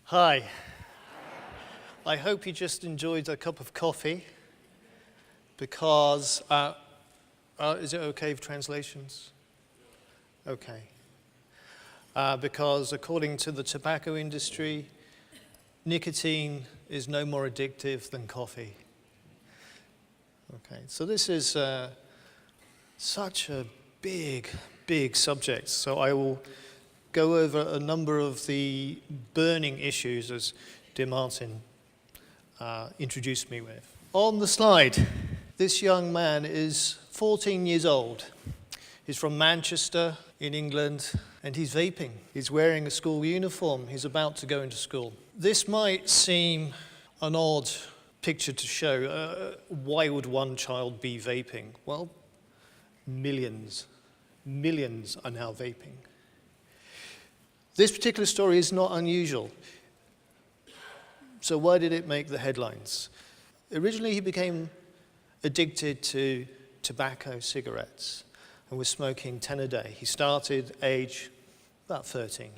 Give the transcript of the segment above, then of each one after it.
Hi. I hope you just enjoyed a cup of coffee because, is it okay for translations? Okay. Because according to the tobacco industry, nicotine is no more addictive than coffee. Okay, so this is such a big subject. So I will go over a number of the burning issues as Dear Martin introduced me with. On the slide, this young man is 14 years old. He's from Manchester in England, and he's vaping. He's wearing a school uniform. He's about to go into school. This might seem an odd picture to show. Why would one child be vaping? Well, millions are now vaping. This particular story is not unusual. So why did it make the headlines? Originally, he became addicted to tobacco cigarettes and was smoking 10 a day. He started age about 13.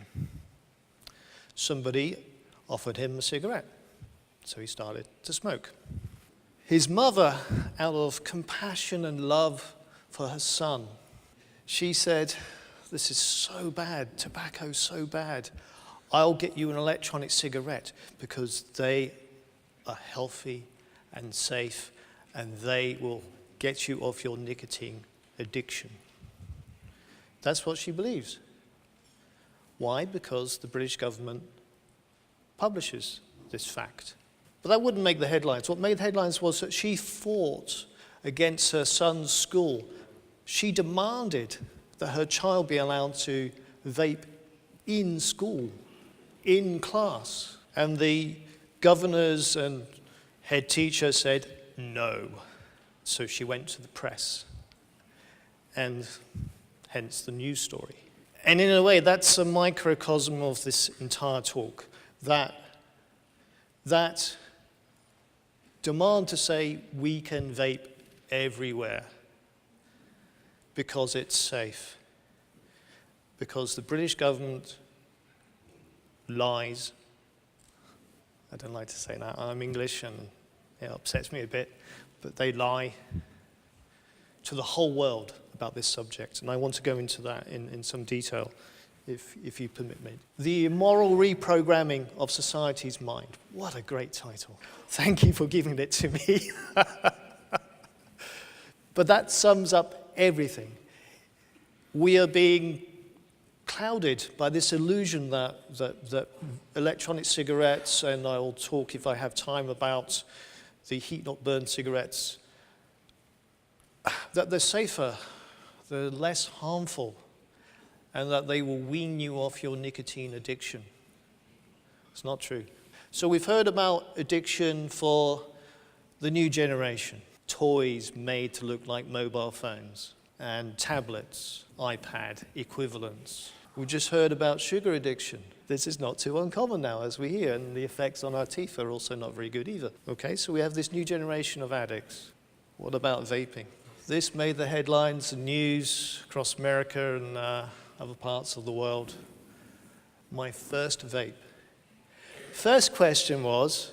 Somebody offered him a cigarette, so he started to smoke. His mother, out of compassion and love for her son, she said, "This is so bad, tobacco's so bad. I'll get you an electronic cigarette because they are healthy and safe and they will get you off your nicotine addiction." That's what she believes. Why? Because the British government publishes this fact. But that wouldn't make the headlines. What made the headlines was that she fought against her son's school. She demanded that her child be allowed to vape in school, in class. And the governors and head teacher said no. So she went to the press, and hence the news story. And in a way, that's a microcosm of this entire talk, that demand to say we can vape everywhere because it's safe, because the British government lies. I don't like to say that. I'm English and it upsets me a bit, but they lie to the whole world about this subject, and I want to go into that in some detail, if you permit me. The Immoral Reprogramming of Society's Mind. What a great title. Thank you for giving it to me. But that sums up everything. We are being clouded by this illusion that electronic cigarettes, and I'll talk if I have time about the heat-not-burn cigarettes, that they're safer, they're less harmful, and that they will wean you off your nicotine addiction. It's not true. So we've heard about addiction for the new generation. Toys made to look like mobile phones, and tablets, iPad equivalents. We just heard about sugar addiction. This is not too uncommon now, as we hear, and the effects on our teeth are also not very good either. Okay, so we have this new generation of addicts. What about vaping? This made the headlines and news across America and other parts of the world. My first vape. First question was,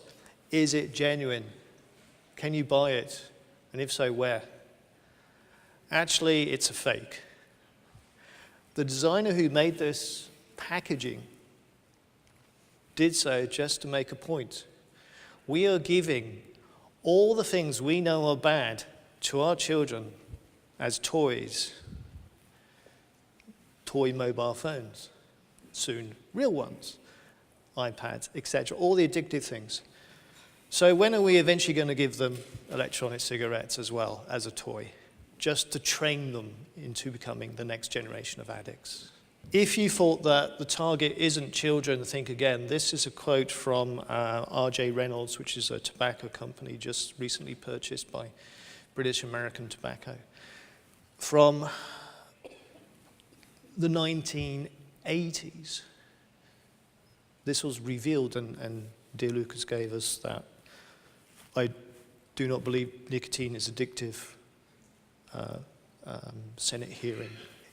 is it genuine? Can you buy it? And if so, where? Actually, it's a fake. The designer who made this packaging did so just to make a point. We are giving all the things we know are bad to our children as toys. Toy mobile phones, soon real ones, iPads, etc., all the addictive things. So when are we eventually going to give them electronic cigarettes as well as a toy, just to train them into becoming the next generation of addicts? If you thought that the target isn't children, think again. This is a quote from R.J. Reynolds, which is a tobacco company just recently purchased by British American Tobacco, from the 1980s. This was revealed, and Dear Lucas gave us that. I do not believe nicotine is addictive Senate hearing.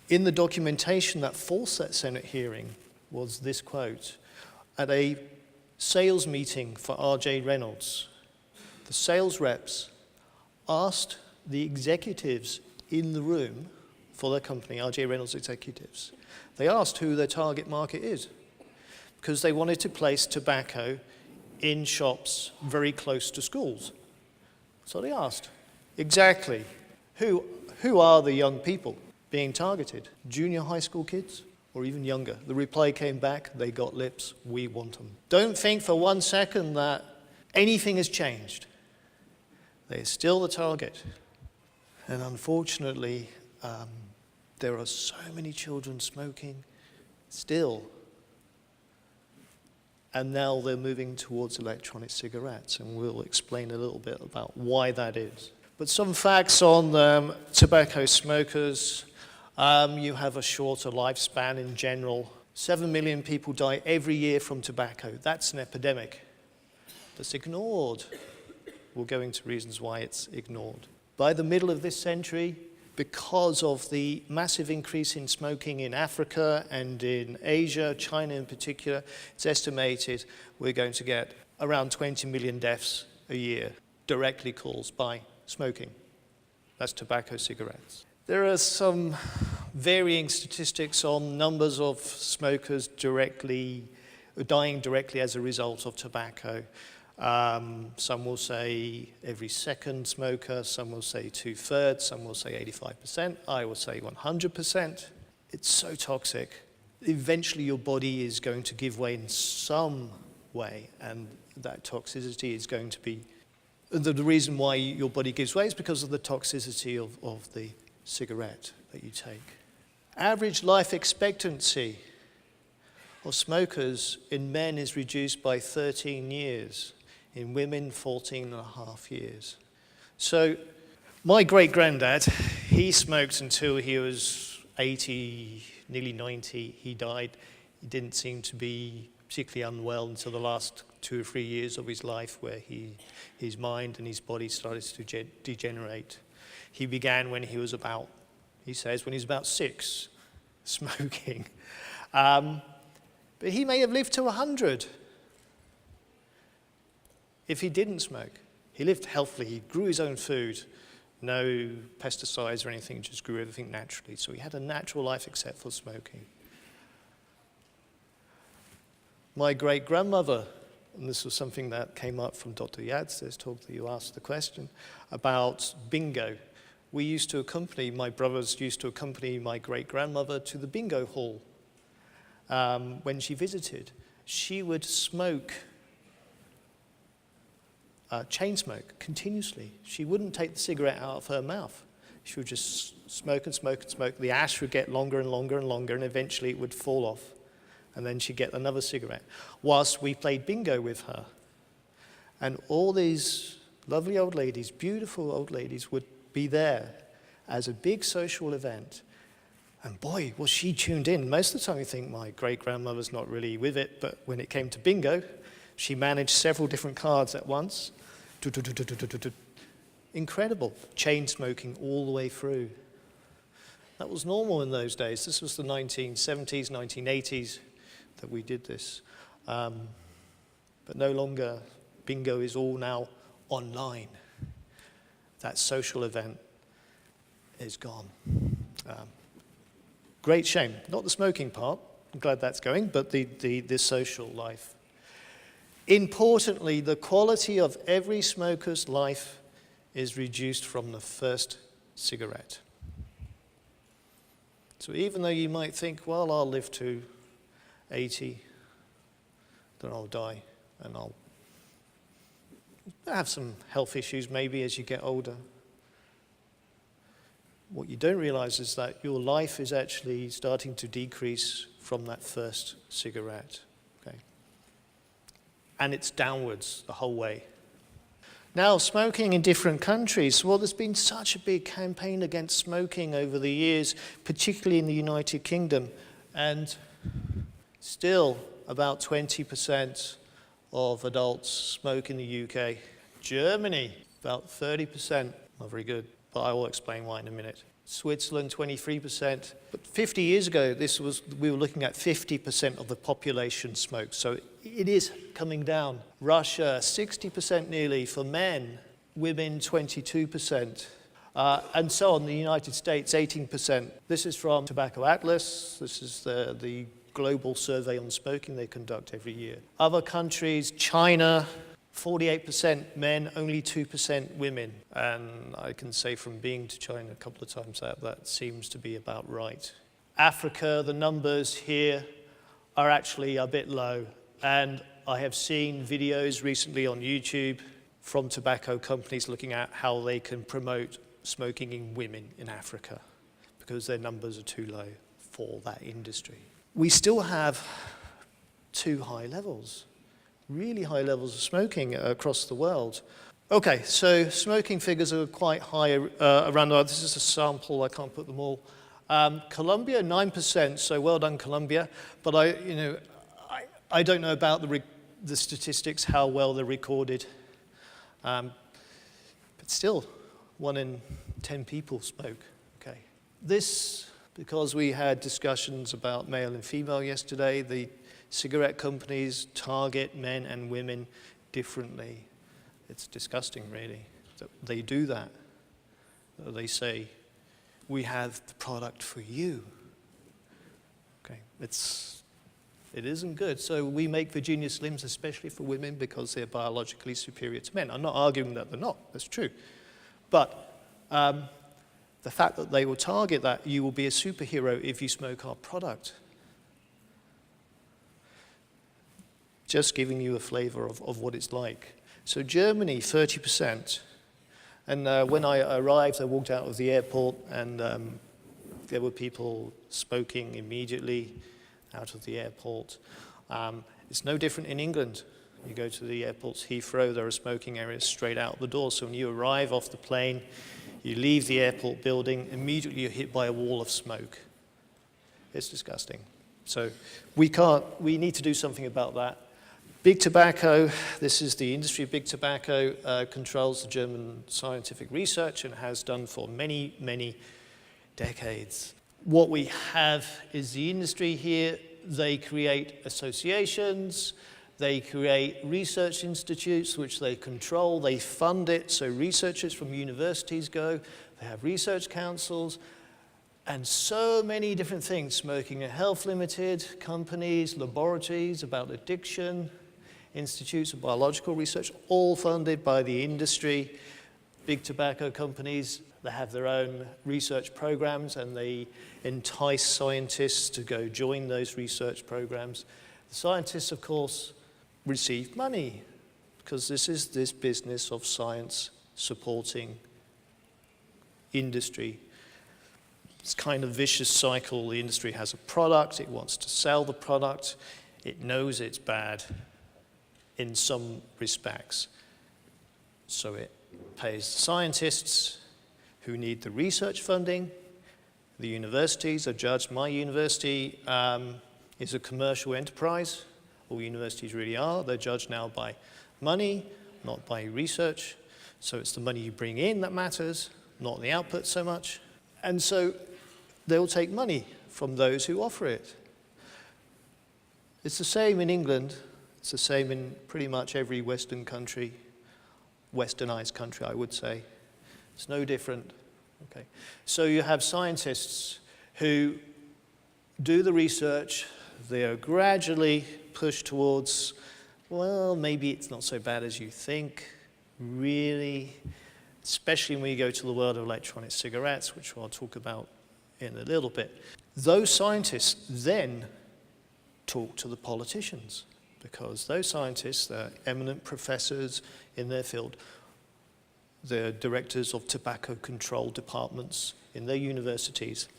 In the documentation that forced that Senate hearing was this quote: at a sales meeting for R.J. Reynolds. The sales reps asked the executives in the room for their company, R.J. Reynolds executives, they asked who their target market is because they wanted to place tobacco in shops very close to schools. So they asked, exactly, who are the young people being targeted? Junior high school kids or even younger? The reply came back, they got lips, we want them. Don't think for 1 second that anything has changed. They're still the target. And unfortunately, there are so many children smoking still. And now they're moving towards electronic cigarettes, and we'll explain a little bit about why that is. But some facts on tobacco smokers. You have a shorter lifespan in general. 7 million people die every year from tobacco. That's an epidemic that's ignored. We'll go into reasons why it's ignored. By the middle of this century, because of the massive increase in smoking in Africa and in Asia, China in particular, it's estimated we're going to get around 20 million deaths a year directly caused by smoking. That's tobacco cigarettes. There are some varying statistics on numbers of smokers dying directly as a result of tobacco. Some will say every second smoker, some will say 2/3, some will say 85%, I will say 100%. It's so toxic. Eventually your body is going to give way in some way, and that toxicity is going to be, the reason why your body gives way is because of the toxicity of the cigarette that you take. Average life expectancy of smokers in men is reduced by 13 years. In women, 14 and a half years. So my great-granddad, he smoked until he was 80, nearly 90. He died. He didn't seem to be particularly unwell until the last 2 or 3 years of his life, where his mind and his body started to degenerate. He began when he was about, he says, when he was about 6, smoking. But he may have lived to 100. If he didn't smoke. He lived healthily, he grew his own food, no pesticides or anything, just grew everything naturally. So he had a natural life except for smoking. My great-grandmother, and this was something that came up from Dr. Yadz's talk that you asked the question, about bingo. My brothers used to accompany my great-grandmother to the bingo hall when she visited. She would smoke chain smoke continuously. She wouldn't take the cigarette out of her mouth. She would just smoke and smoke and smoke. The ash would get longer and longer and longer, and eventually it would fall off. And then she'd get another cigarette, whilst we played bingo with her. And all these lovely old ladies, beautiful old ladies, would be there as a big social event. And boy, was she tuned in. Most of the time you think my great-grandmother's not really with it, but when it came to bingo, she managed several different cards at once. Incredible. Chain smoking all the way through. That was normal in those days. This was the 1970s, 1980s that we did this. But no longer. Bingo is all now online. That social event is gone. Great shame. Not the smoking part. I'm glad that's going, but the social life. Importantly, the quality of every smoker's life is reduced from the first cigarette. So even though you might think, well, I'll live to 80, then I'll die, and I'll have some health issues maybe as you get older. What you don't realize is that your life is actually starting to decrease from that first cigarette. And it's downwards the whole way. Now, smoking in different countries. Well, there's been such a big campaign against smoking over the years, particularly in the United Kingdom. And still, about 20% of adults smoke in the UK. Germany, about 30%. Not very good, but I will explain why in a minute. Switzerland, 23%. But 50 years ago, we were looking at 50% of the population smoked. So it is coming down. Russia, 60% nearly for men, women 22%. And so on, the United States, 18%. This is from Tobacco Atlas. This is the global survey on smoking they conduct every year. Other countries, China, 48% men, only 2% women. And I can say from being to China a couple of times that seems to be about right. Africa, the numbers here are actually a bit low. And I have seen videos recently on YouTube from tobacco companies looking at how they can promote smoking in women in Africa because their numbers are too low for that industry. We still have too high levels, really high levels of smoking across the world. Okay, so smoking figures are quite high around the world. This is a sample, I can't put them all. Colombia, 9%, so well done, Colombia. But I don't know about the statistics, how well they're recorded. But still, 1 in 10 people smoke. Okay. This, because we had discussions about male and female yesterday, the cigarette companies target men and women differently. It's disgusting, really, that they do that. They say, we have the product for you. Okay, it isn't good. So we make Virginia Slims especially for women because they're biologically superior to men. I'm not arguing that they're not, that's true. But the fact that they will target that, you will be a superhero if you smoke our product. Just giving you a flavor of what it's like. So Germany, 30%. And when I arrived, I walked out of the airport and there were people smoking immediately out of the airport. It's no different in England. You go to the airports, Heathrow, there are smoking areas straight out the door. So when you arrive off the plane, you leave the airport building, immediately you're hit by a wall of smoke. It's disgusting. So we need to do something about that. Big Tobacco, this is the industry. Big Tobacco controls the German scientific research and has done for many, many decades. What we have is the industry here. They create associations, they create research institutes which they control, they fund it, so researchers from universities go, they have research councils, and so many different things. Smoking and Health Limited, companies, laboratories about addiction, institutes of biological research, all funded by the industry. Big tobacco companies, they have their own research programs and they entice scientists to go join those research programs. The scientists, of course, receive money because this is this business of science supporting industry. It's kind of vicious cycle. The industry has a product, it wants to sell the product, it knows it's bad in some respects. So it pays the scientists who need the research funding. The universities are judged. My university is a commercial enterprise. All universities really are. They're judged now by money, not by research. So it's the money you bring in that matters, not the output so much. And so they'll take money from those who offer it. It's the same in England. It's the same in pretty much every Western country, westernized country, I would say. It's no different. Okay. So you have scientists who do the research. They are gradually pushed towards, well, maybe it's not so bad as you think, really, especially when we go to the world of electronic cigarettes, which I'll talk about in a little bit. Those scientists then talk to the politicians, because those scientists, they're eminent professors in their field. They're directors of tobacco control departments in their universities.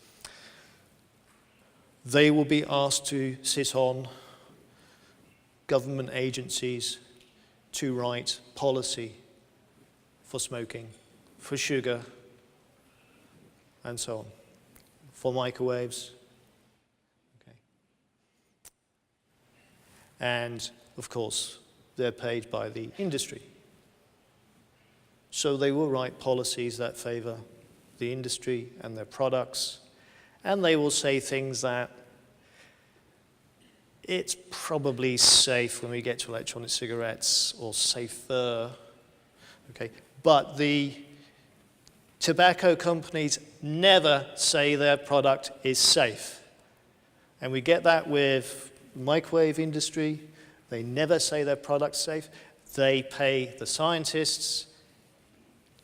They will be asked to sit on government agencies to write policy for smoking, for sugar, and so on, for microwaves. And, of course, they're paid by the industry. So they will write policies that favor the industry and their products, and they will say things that, It's probably safe when we get to electronic cigarettes, or safer, okay? But the tobacco companies never say their product is safe. And we get that with microwave industry. They never say their product's safe. They pay the scientists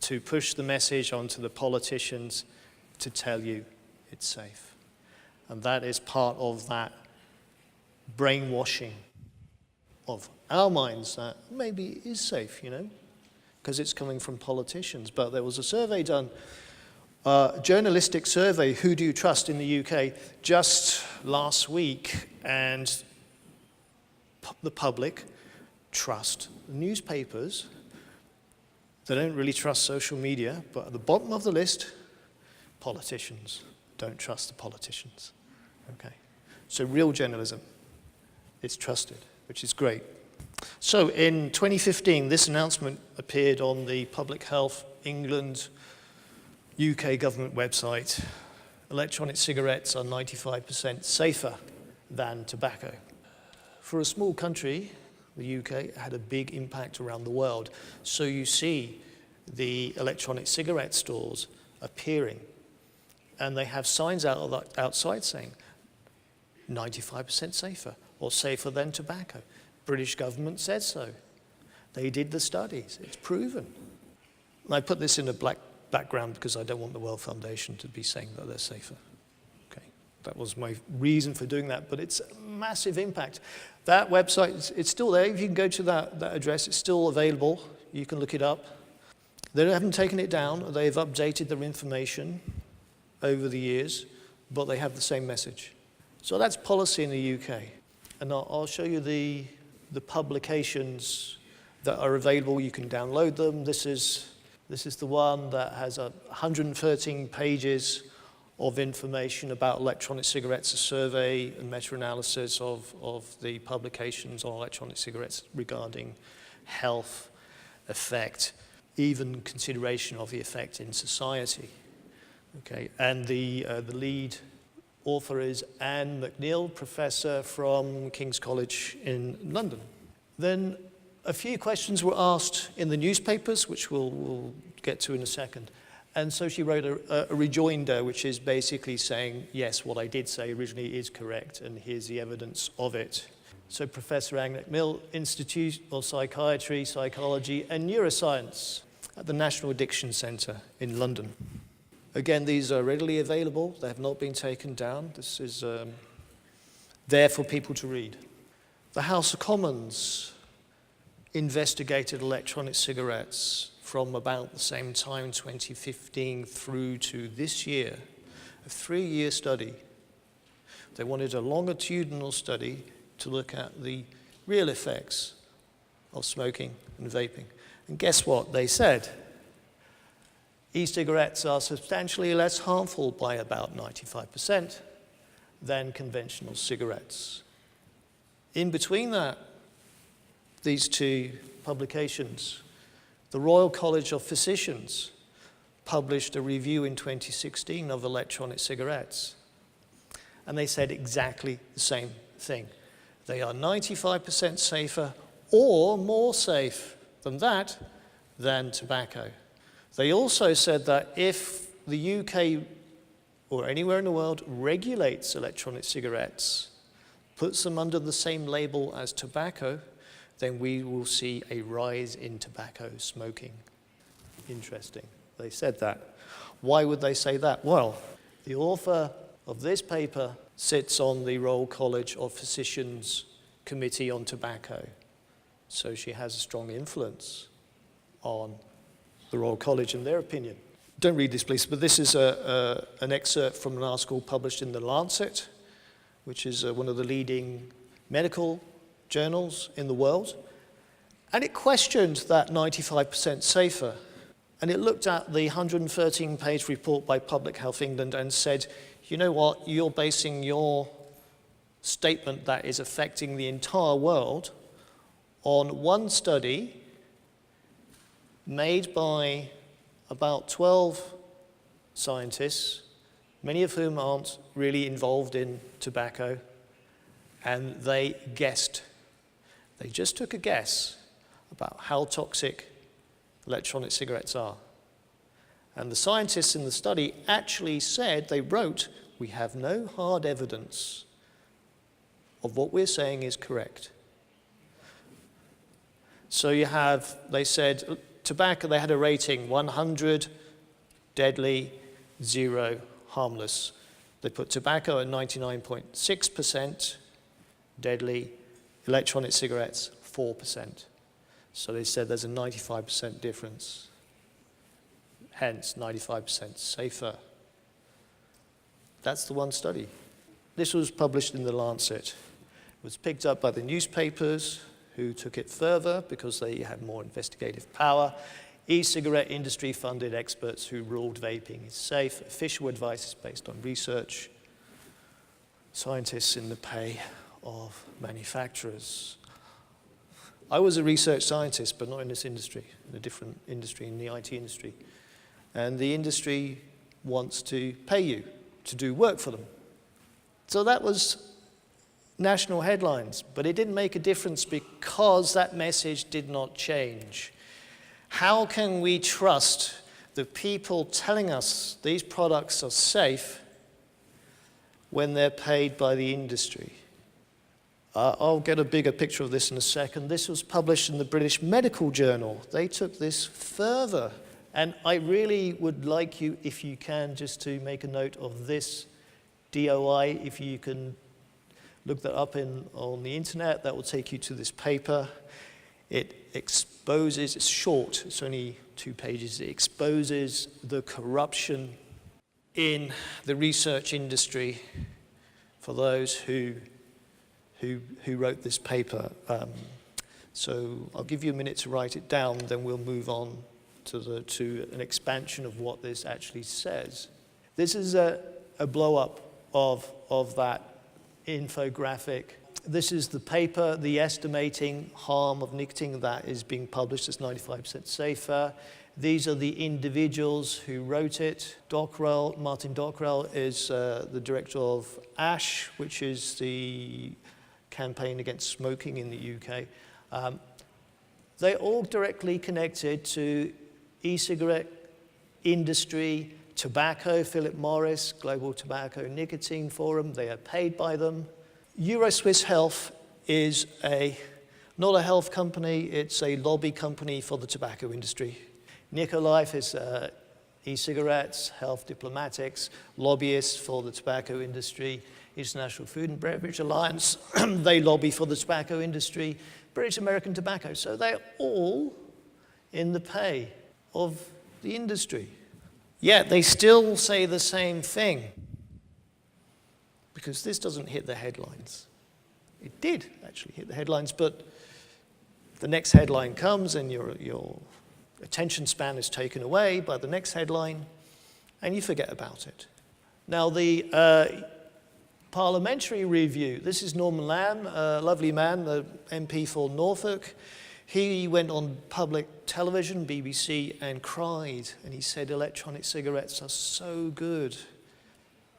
to push the message onto the politicians to tell you it's safe. And that is part of that brainwashing of our minds that maybe it is safe, you know, because it's coming from politicians. But there was a survey done, a journalistic survey, Who Do You Trust in the UK, just last week, and the public trust the newspapers. They don't really trust social media, but at the bottom of the list, politicians. Don't trust the politicians. Okay. So real journalism is trusted, which is great. So in 2015, this announcement appeared on the Public Health England UK government website. Electronic cigarettes are 95% safer than tobacco. For a small country, the UK, had a big impact around the world. So you see the electronic cigarette stores appearing, and they have signs outside saying 95% safer, or safer than tobacco. British government said so. They did the studies. It's proven. And I put this in a black background because I don't want the World Foundation to be saying that they're safer. Okay, that was my reason for doing that, but it's a massive impact. That website, it's still there. If you can go to that address, it's still available. You can look it up. They haven't taken it down. They've updated their information over the years, but they have the same message. So that's policy in the UK. And I'll show you the publications that are available. You can download them. This is the one that has 113 pages of information about electronic cigarettes, a survey and meta-analysis of the publications on electronic cigarettes regarding health, effect, even consideration of the effect in society. Okay, and the lead author is Anne McNeil, professor from King's College in London. Then a few questions were asked in the newspapers, which we'll get to in a second. And so she wrote a rejoinder, which is basically saying, yes, what I did say originally is correct, and here's the evidence of it. So Professor Anne McNeil, Institute of Psychiatry, Psychology, and Neuroscience at the National Addiction Centre in London. Again, these are readily available. They have not been taken down. This is there for people to read. The House of Commons investigated electronic cigarettes from about the same time, 2015, through to this year, a 3-year study. They wanted a longitudinal study to look at the real effects of smoking and vaping. And guess what they said? E-cigarettes are substantially less harmful by about 95% than conventional cigarettes. In between that, these two publications, the Royal College of Physicians published a review in 2016 of electronic cigarettes, and they said exactly the same thing. They are 95% safer or more safe than that than tobacco. They also said that if the UK or anywhere in the world regulates electronic cigarettes, puts them under the same label as tobacco, then we will see a rise in tobacco smoking. Interesting. They said that. Why would they say that? Well, the author of this paper sits on the Royal College of Physicians Committee on Tobacco. So she has a strong influence on the Royal College and their opinion. Don't read this, please, but this is an excerpt from an article published in The Lancet, which is one of the leading medical journals in the world. And it questioned that 95% safer. And it looked at the 113-page report by Public Health England and said, you know what, you're basing your statement that is affecting the entire world on one study made by about 12 scientists, many of whom aren't really involved in tobacco, and they guessed. They just took a guess about how toxic electronic cigarettes are. And the scientists in the study actually said, they wrote, "We have no hard evidence of what we're saying is correct." So you have, they said, tobacco, they had a rating 100, deadly, 0, harmless. They put tobacco at 99.6%, deadly, electronic cigarettes 4%. So they said there's a 95% difference. Hence, 95% safer. That's the one study. This was published in The Lancet. It was picked up by the newspapers, who took it further because they had more investigative power. E-cigarette industry funded experts who ruled vaping is safe. Official advice is based on research. Scientists in the pay of manufacturers. I was a research scientist, but not in this industry, in a different industry, in the IT industry. And the industry wants to pay you to do work for them. So that was national headlines, but it didn't make a difference because that message did not change. How can we trust the people telling us these products are safe when they're paid by the industry? I'll get a bigger picture of this in a second. This was published in the British Medical Journal. They took this further. And I really would like you, if you can, just to make a note of this DOI. If you can look that up on the internet, that will take you to this paper. It exposes, it's short, it's only 2 pages. It exposes the corruption in the research industry for those who wrote this paper. So I'll give you a minute to write it down, then we'll move on to an expansion of what this actually says. This is a blow-up of that infographic. This is the paper, the estimating harm of nicotine that is being published as 95% safer. These are the individuals who wrote it. Dockrell, Martin Dockrell is the director of ASH, which is the campaign against smoking in the UK. They're all directly connected to e-cigarette industry, tobacco, Philip Morris, Global Tobacco Nicotine Forum, they are paid by them. Euroswiss Health is not a health company, it's a lobby company for the tobacco industry. Nicolife is e-cigarettes, Health Diplomatics, lobbyists for the tobacco industry. International Food and Beverage Alliance, they lobby for the tobacco industry. British American Tobacco, so they're all in the pay of the industry. Yet they still say the same thing, because this doesn't hit the headlines. It did actually hit the headlines, but the next headline comes and your attention span is taken away by the next headline, and you forget about it. Now the parliamentary review, this is Norman Lamb, a lovely man, the MP for Norfolk. He went on public television, BBC, and cried, and he said electronic cigarettes are so good.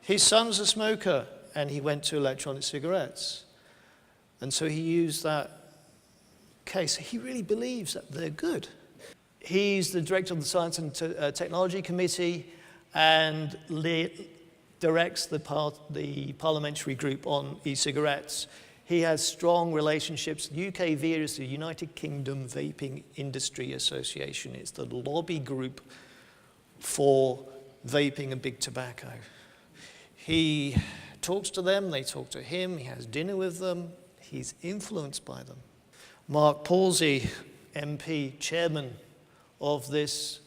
His son's a smoker, and he went to electronic cigarettes. And so he used that case. He really believes that they're good. He's the director of the Science and Technology Committee and directs the parliamentary group on e-cigarettes. He has strong relationships. UKVIA is the United Kingdom Vaping Industry Association. It's the lobby group for vaping and big tobacco. He talks to them, they talk to him, he has dinner with them, he's influenced by them. Mark Palsey, MP, chairman of this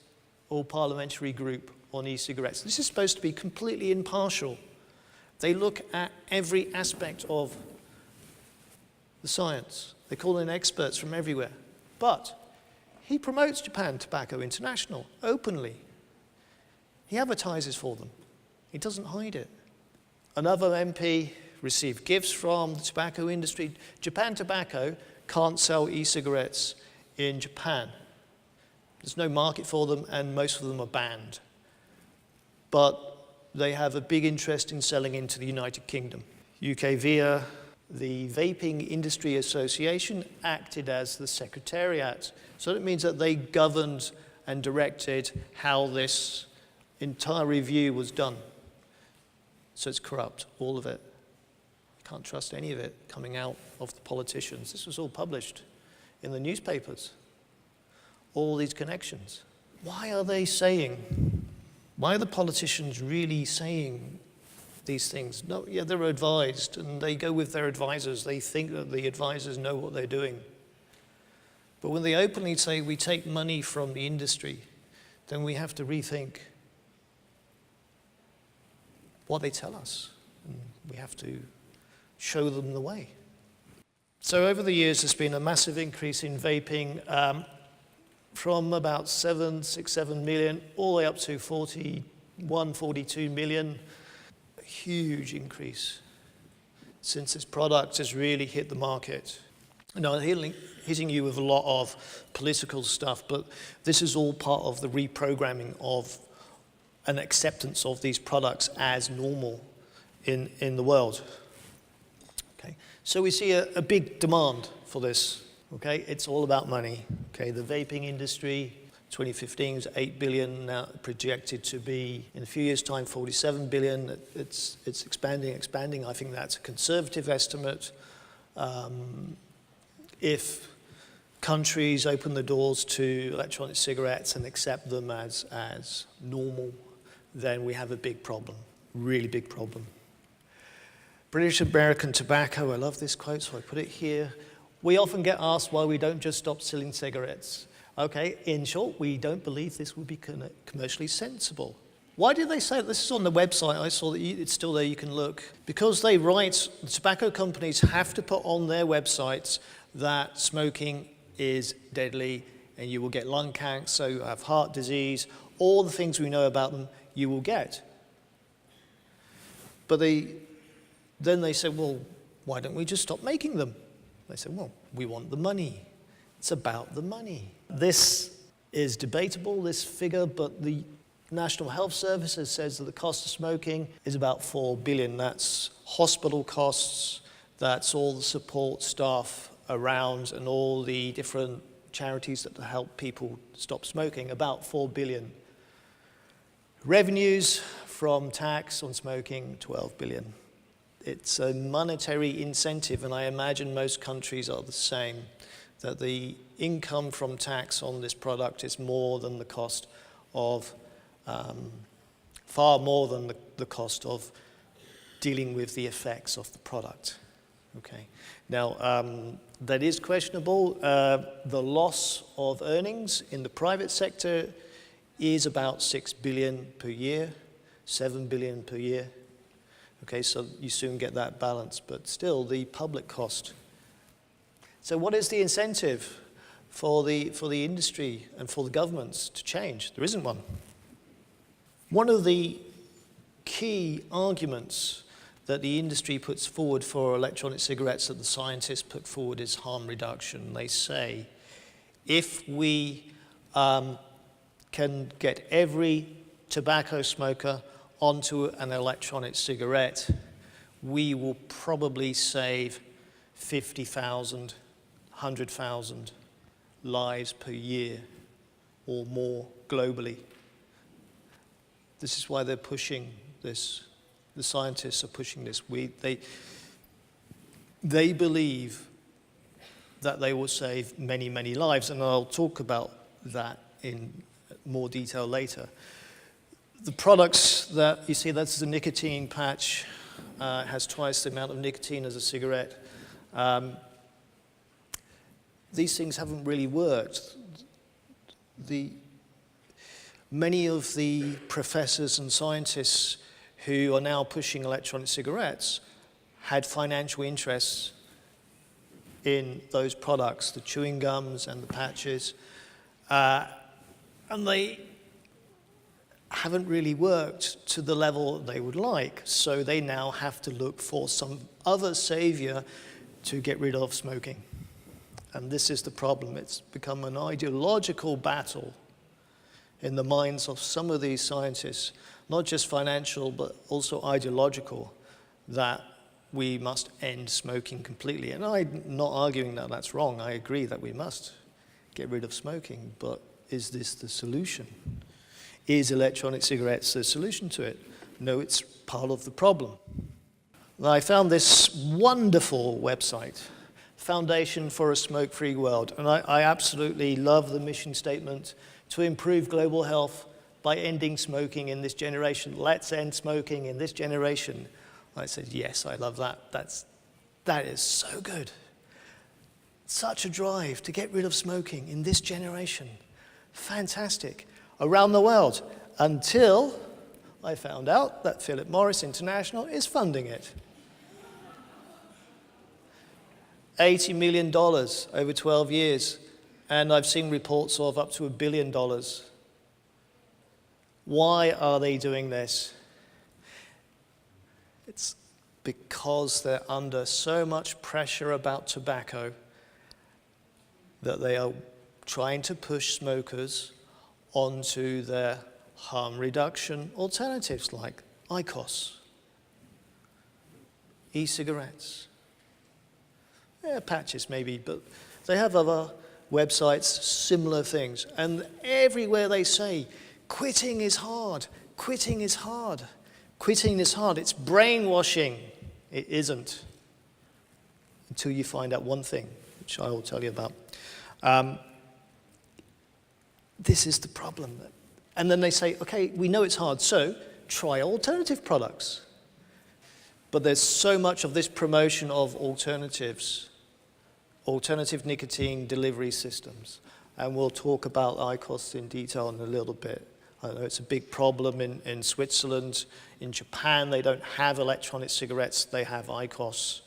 all-parliamentary group on e-cigarettes. This is supposed to be completely impartial. They look at every aspect of the science. They call in experts from everywhere. But he promotes Japan Tobacco International openly. He advertises for them. He doesn't hide it. Another MP received gifts from the tobacco industry. Japan Tobacco can't sell e-cigarettes in Japan. There's no market for them, and most of them are banned. But they have a big interest in selling into the United Kingdom. UKVIA the Vaping Industry Association acted as the secretariat. So it means that they governed and directed how this entire review was done. So it's corrupt, all of it. You can't trust any of it coming out of the politicians. This was all published in the newspapers. All these connections. Why are they saying, why are the politicians really saying these things? No, yeah, they're advised, and they go with their advisors. They think that the advisors know what they're doing. But when they openly say we take money from the industry, then we have to rethink what they tell us. And we have to show them the way. So over the years, there's been a massive increase in vaping from about 7 million all the way up to 41, 42 million. A huge increase since this product has really hit the market. Now, hitting you with a lot of political stuff, but this is all part of the reprogramming of an acceptance of these products as normal in the world. Okay, so we see a big demand for this. Okay, it's all about money. Okay, the vaping industry, 2015 was 8 billion, now projected to be in a few years' time 47 billion. It's expanding. I think that's a conservative estimate. If countries open the doors to electronic cigarettes and accept them as normal, then we have a big problem, really big problem. British American Tobacco, I love this quote, so I put it here. We often get asked why we don't just stop selling cigarettes. Okay, in short, we don't believe this would be commercially sensible. Why did they say that? This is on the website. I saw that it's still there, you can look. Because they write, the tobacco companies have to put on their websites that smoking is deadly and you will get lung cancer, you have heart disease, all the things we know about them you will get. But then they said, well, why don't we just stop making them? They said, well, we want the money. It's about the money. This is debatable, this figure, but the National Health Service says that the cost of smoking is about 4 billion. That's hospital costs, that's all the support staff around and all the different charities that help people stop smoking, about 4 billion. Revenues from tax on smoking, 12 billion. It's a monetary incentive, and I imagine most countries are the same, that the income from tax on this product is more than the cost of, far more than the cost of dealing with the effects of the product. Okay. Now, that is questionable. The loss of earnings in the private sector is about 6 billion per year, 7 billion per year. Okay, so you soon get that balance, but still the public cost. So what is the incentive for the industry and for the governments to change? There isn't one. One of the key arguments that the industry puts forward for electronic cigarettes that the scientists put forward is harm reduction. They say, if we can get every tobacco smoker onto an electronic cigarette, we will probably save 50,000, 100,000 lives per year or more globally. This is why they're pushing this. The scientists are pushing this. They believe that they will save many, many lives, and I'll talk about that in more detail later. The products that you see, that's the nicotine patch. It has twice the amount of nicotine as a cigarette. These things haven't really worked. Many of the professors and scientists who are now pushing electronic cigarettes had financial interests in those products, the chewing gums and the patches, and they haven't really worked to the level they would like, so they now have to look for some other savior to get rid of smoking. And this is the problem. It's become an ideological battle in the minds of some of these scientists, not just financial, but also ideological, that we must end smoking completely. And I'm not arguing that that's wrong. I agree that we must get rid of smoking. But is this the solution? Is electronic cigarettes the solution to it? No, it's part of the problem. And I found this wonderful website, Foundation for a Smoke-Free World. And I absolutely love the mission statement: to improve global health by ending smoking in this generation. Let's end smoking in this generation. I said, yes, I love that. That is so good. Such a drive to get rid of smoking in this generation. Fantastic. Around the world, until I found out that Philip Morris International is funding it. $80 million over 12 years, and I've seen reports of up to $1 billion. Why are they doing this? It's because they're under so much pressure about tobacco that they are trying to push smokers onto their harm reduction alternatives like IQOS, e-cigarettes. Yeah, patches maybe, but they have other websites, similar things. And everywhere they say, quitting is hard, quitting is hard, quitting is hard. It's brainwashing. It isn't, until you find out one thing, which I will tell you about. This is the problem. And then they say, okay, we know it's hard, so try alternative products. But there's so much of this promotion of alternatives, alternative nicotine delivery systems. And we'll talk about IQOS in detail in a little bit. I know it's a big problem in Switzerland. In Japan, they don't have electronic cigarettes, they have IQOS.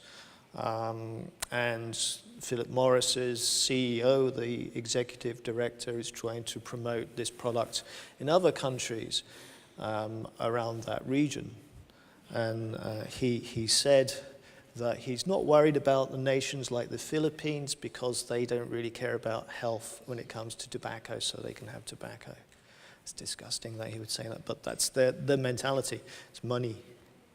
And Philip Morris's CEO, the executive director, is trying to promote this product in other countries around that region. And he said that he's not worried about the nations like the Philippines because they don't really care about health when it comes to tobacco, so they can have tobacco. It's disgusting that he would say that, but that's their mentality. It's money.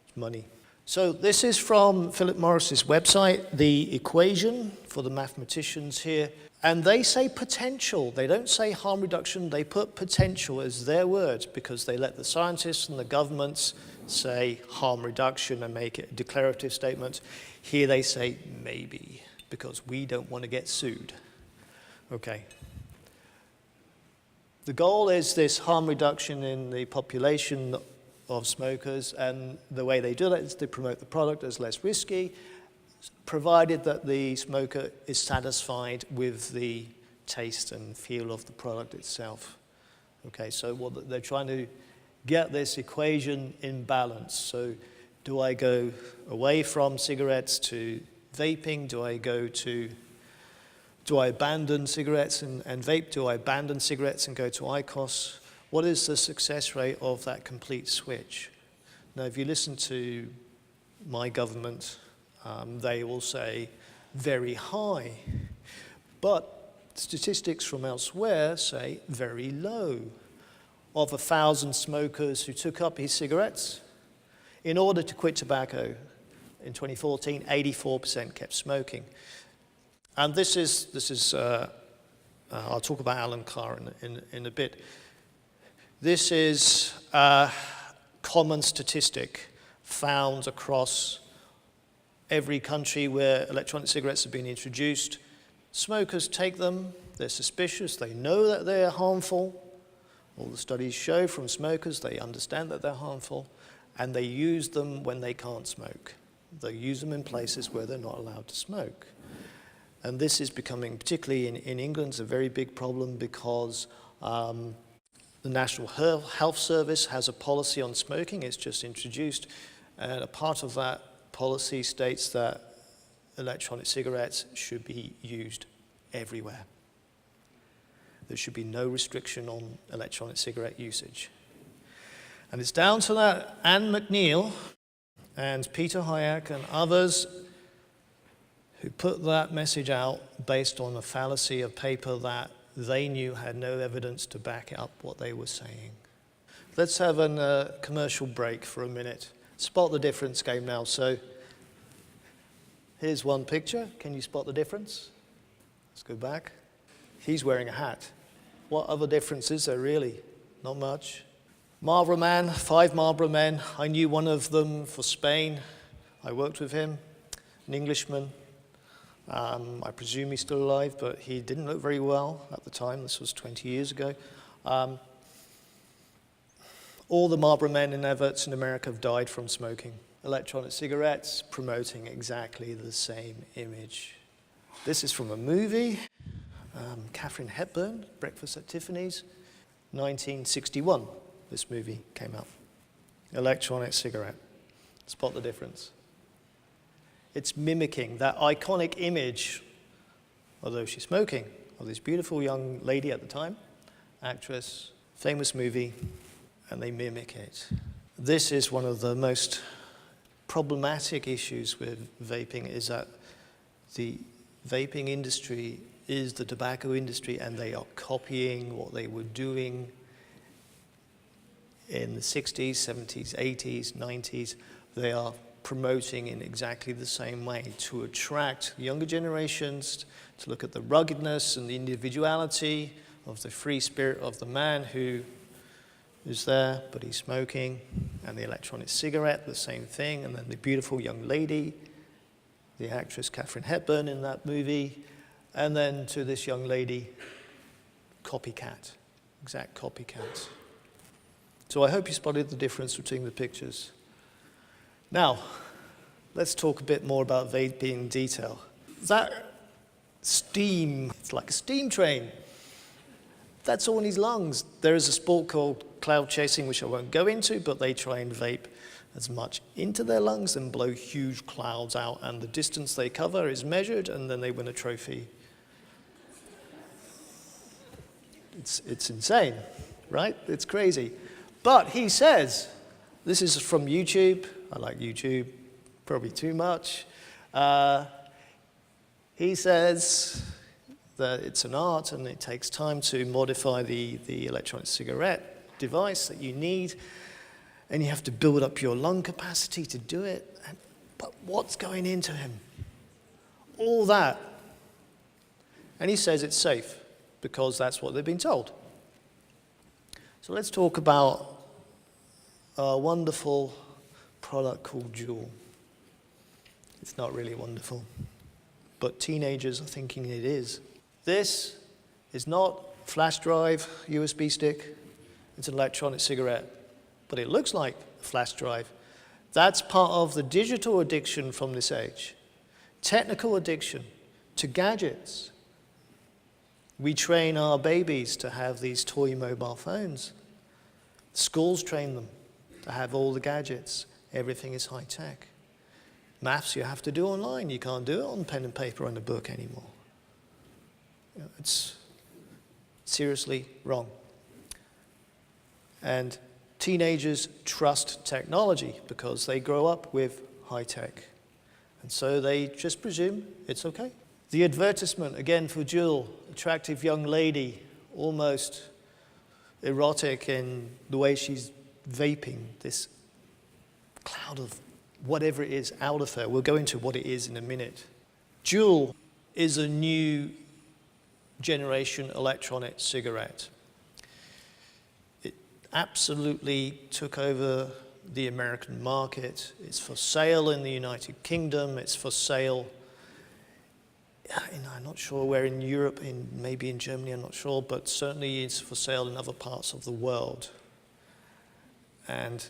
It's money. So this is from Philip Morris's website, the equation for the mathematicians here. And they say potential. They don't say harm reduction. They put potential as their word because they let the scientists and the governments say harm reduction and make it a declarative statement. Here they say maybe because we don't want to get sued. Okay. The goal is this harm reduction in the population of smokers, and the way they do that is to promote the product as less risky, provided that the smoker is satisfied with the taste and feel of the product itself. Okay, so what they're trying to get this equation in balance. So do I go away from cigarettes to vaping? Do I abandon cigarettes and vape? Do I abandon cigarettes and go to IQOS? What is the success rate of that complete switch? Now, if you listen to my government, they will say very high. But statistics from elsewhere say very low. Of 1,000 smokers who took up e-cigarettes, in order to quit tobacco in 2014, 84% kept smoking. And this is I'll talk about Alan Carr in a bit. This is a common statistic found across every country where electronic cigarettes have been introduced. Smokers take them, they're suspicious, they know that they're harmful. All the studies show from smokers, they understand that they're harmful, and they use them when they can't smoke. They use them in places where they're not allowed to smoke. And this is becoming, particularly in England, a very big problem because the National Health Service has a policy on smoking. It's just introduced, and a part of that policy states that electronic cigarettes should be used everywhere. There should be no restriction on electronic cigarette usage. And it's down to that Anne McNeil and Peter Hayek and others who put that message out based on a fallacy of paper that they knew had no evidence to back up what they were saying. Let's have a commercial break for a minute. Spot the difference game now. So Here's one picture. Can you spot the difference? Let's go back. He's wearing a hat. What other difference is there, really? Not much. Marlboro Man, 5 Marlboro Men. I knew one of them for Spain. I worked with him, an Englishman. I presume he's still alive, but he didn't look very well at the time. This was 20 years ago. All the Marlboro Men in adverts in America have died from smoking. Electronic cigarettes promoting exactly the same image. This is from a movie, Katharine Hepburn, Breakfast at Tiffany's, 1961. This movie came out. Electronic cigarette. Spot the difference. It's mimicking that iconic image, although she's smoking, of this beautiful young lady at the time, actress, famous movie, and they mimic it. This is one of the most problematic issues with vaping, is that the vaping industry is the tobacco industry, and they are copying what they were doing in the 60s, 70s, 80s, 90s. They are promoting in exactly the same way to attract younger generations, to look at the ruggedness and the individuality of the free spirit of the man who is there, but he's smoking, and the electronic cigarette, the same thing, and then the beautiful young lady, the actress Katharine Hepburn in that movie, and then to this young lady, copycat, exact copycat. So I hope you spotted the difference between the pictures. Now, let's talk a bit more about vaping in detail. That steam, it's like a steam train. That's all in his lungs. There is a sport called cloud chasing, which I won't go into, but they try and vape as much into their lungs and blow huge clouds out, and the distance they cover is measured, and then they win a trophy. It's insane, right? It's crazy. But he says, this is from YouTube. I like YouTube, probably too much. He says that it's an art and it takes time to modify the electronic cigarette device that you need, and you have to build up your lung capacity to do it. But what's going into him? All that. And he says it's safe because that's what they've been told. So let's talk about a wonderful product called Juul. It's not really wonderful, but teenagers are thinking it is. This is not flash drive, USB stick. It's an electronic cigarette, but it looks like a flash drive. That's part of the digital addiction from this age. Technical addiction to gadgets. We train our babies to have these toy mobile phones. Schools train them to have all the gadgets. Everything is high tech. Maths you have to do online. You can't do it on pen and paper and a book anymore. It's seriously wrong. And teenagers trust technology because they grow up with high tech. And so they just presume it's okay. The advertisement, again for Juul, attractive young lady, almost erotic in the way she's vaping this cloud of whatever it is out of her. We'll go into what it is in a minute. Juul is a new generation electronic cigarette. It absolutely took over the American market. It's for sale in the United Kingdom. It's for sale, I'm not sure where in Europe, maybe in Germany, I'm not sure, but certainly it's for sale in other parts of the world. And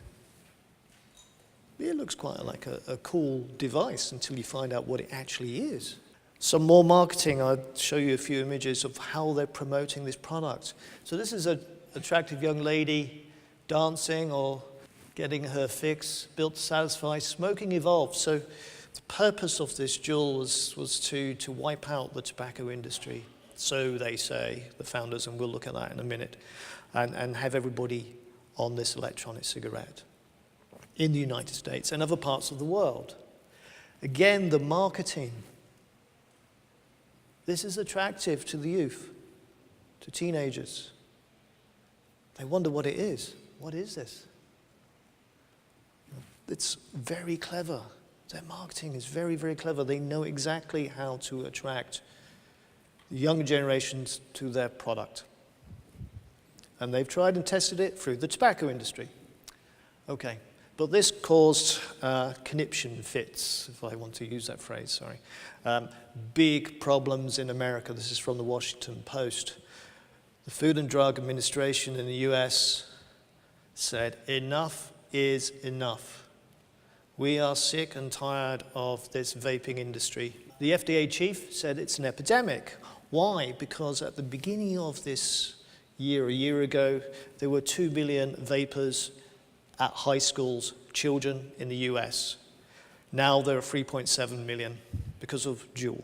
it looks quite like a cool device until you find out what it actually is. Some more marketing. I'll show you a few images of how they're promoting this product. So this is an attractive young lady dancing or getting her fix, built to satisfy. Smoking evolved. So the purpose of this Juul was to wipe out the tobacco industry. So they say, the founders, and we'll look at that in a minute, and have everybody on this electronic cigarette in the United States and other parts of the world. Again, the marketing. This is attractive to the youth, to teenagers. They wonder what it is. What is this? It's very clever. Their marketing is very, very clever. They know exactly how to attract younger generations to their product. And they've tried and tested it through the tobacco industry. Okay, but this caused conniption fits, if I want to use that phrase, sorry. Big problems in America. This is from the Washington Post. The Food and Drug Administration in the US said, enough is enough. We are sick and tired of this vaping industry. The FDA chief said it's an epidemic. Why? Because at the beginning of this year, a year ago, there were 2 billion vapers at high schools, children in the US. Now there are 3.7 million because of Juul.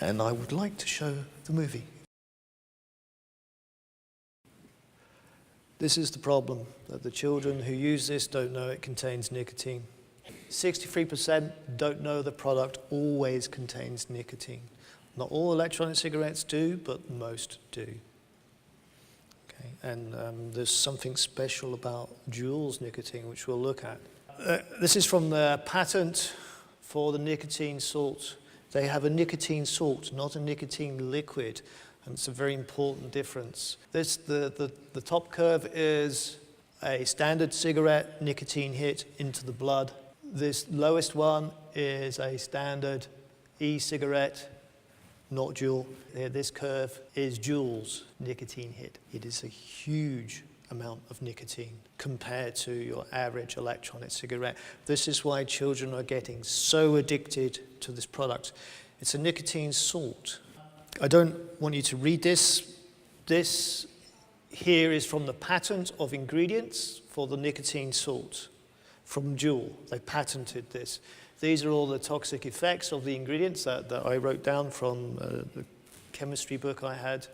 And I would like to show the movie. This is the problem, that the children who use this don't know it contains nicotine. 63% don't know the product always contains nicotine. Not all electronic cigarettes do, but most do. Okay. And there's something special about Juul's nicotine, which we'll look at. This is from the patent for the nicotine salt. They have a nicotine salt, not a nicotine liquid. And it's a very important difference. The top curve is a standard cigarette nicotine hit into the blood. This lowest one is a standard e-cigarette, not Juul. This curve is Juul's nicotine hit. It is a huge amount of nicotine compared to your average electronic cigarette. This is why children are getting so addicted to this product. It's a nicotine salt. I don't want you to read this. This here is from the patent of ingredients for the nicotine salt from Juul. They patented this. These are all the toxic effects of the ingredients that I wrote down from the chemistry book I had.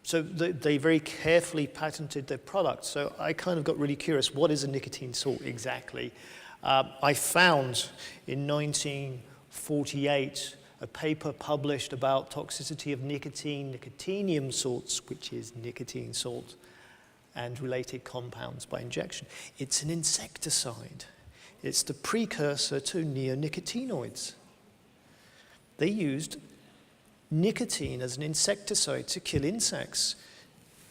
So they very carefully patented their product. So I kind of got really curious, what is a nicotine salt exactly? I found in 1948 a paper published about toxicity of nicotinium salts, which is nicotine salt, and related compounds by injection. It's an insecticide. It's the precursor to neonicotinoids. They used nicotine as an insecticide to kill insects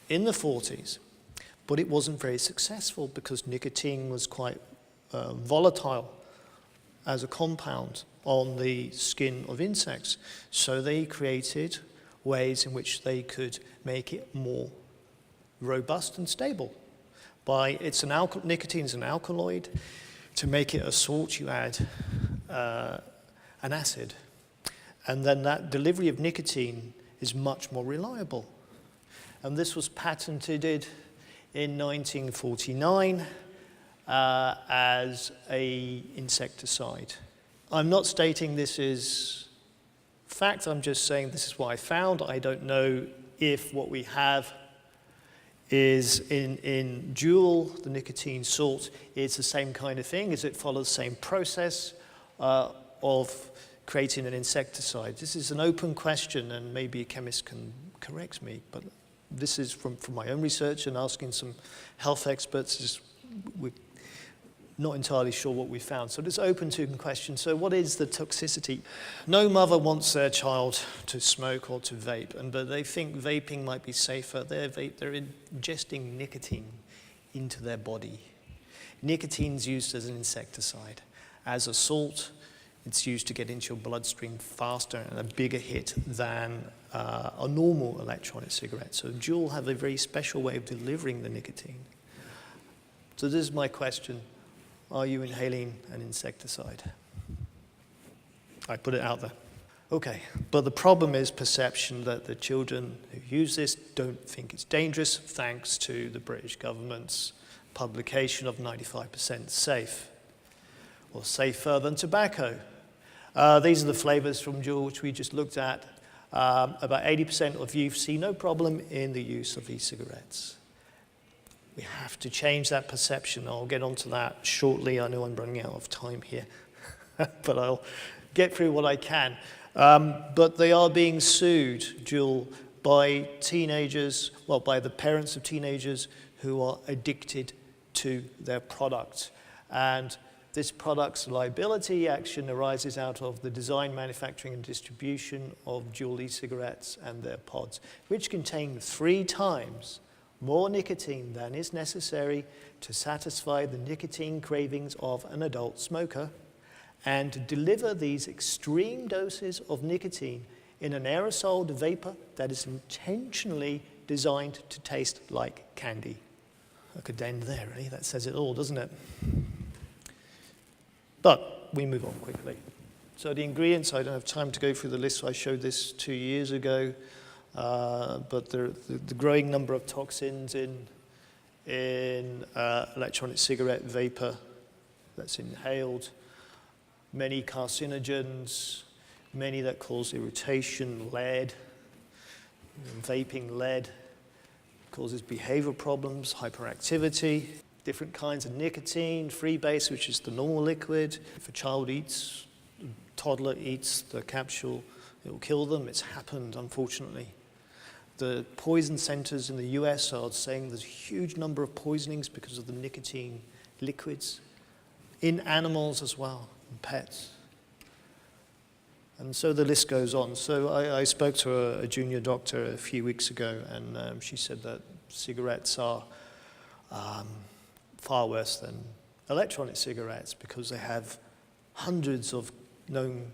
in the 40s, but it wasn't very successful because nicotine was quite volatile as a compound on the skin of insects. So they created ways in which they could make it more robust and stable. Nicotine is an alkaloid. To make it a salt, you add an acid. And then that delivery of nicotine is much more reliable. And this was patented in 1949 as an insecticide. I'm not stating this is fact, I'm just saying this is what I found. I don't know if what we have is in Juul, the nicotine salt, is the same kind of thing. Is it follow the same process of creating an insecticide? This is an open question, and maybe a chemist can correct me, but this is from my own research and asking some health experts. We're not entirely sure what we found. So it's open to question. So what is the toxicity? No mother wants their child to smoke or to vape, but they think vaping might be safer. They're ingesting nicotine into their body. Nicotine's used as an insecticide. As a salt, it's used to get into your bloodstream faster and a bigger hit than a normal electronic cigarette. So Juul have a very special way of delivering the nicotine. So this is my question. Are you inhaling an insecticide? I put it out there. Okay, but the problem is perception that the children who use this don't think it's dangerous, thanks to the British government's publication of 95% safe, or safer than tobacco. These are the flavors from Juul, which we just looked at. About 80% of youth see no problem in the use of e-cigarettes. We have to change that perception. I'll get onto that shortly. I know I'm running out of time here, but I'll get through what I can. But they are being sued, Juul, by teenagers, well, by the parents of teenagers who are addicted to their product. And this product's liability action arises out of the design, manufacturing, and distribution of dual e-cigarettes and their pods, which contain 3 times more nicotine than is necessary to satisfy the nicotine cravings of an adult smoker, and to deliver these extreme doses of nicotine in an aerosoled vapor that is intentionally designed to taste like candy. I could end there, really. That says it all, doesn't it? But we move on quickly. So the ingredients, I don't have time to go through the list. I showed this 2 years ago. But the growing number of toxins in electronic cigarette vapor that's inhaled, many carcinogens, many that cause irritation, lead, vaping lead causes behavioral problems, hyperactivity, different kinds of nicotine, freebase, which is the normal liquid. If a toddler eats the capsule, it will kill them. It's happened, unfortunately. The poison centers in the US are saying there's a huge number of poisonings because of the nicotine liquids in animals as well, and pets. And so the list goes on. So I spoke to a junior doctor a few weeks ago, and she said that cigarettes are far worse than electronic cigarettes because they have hundreds of known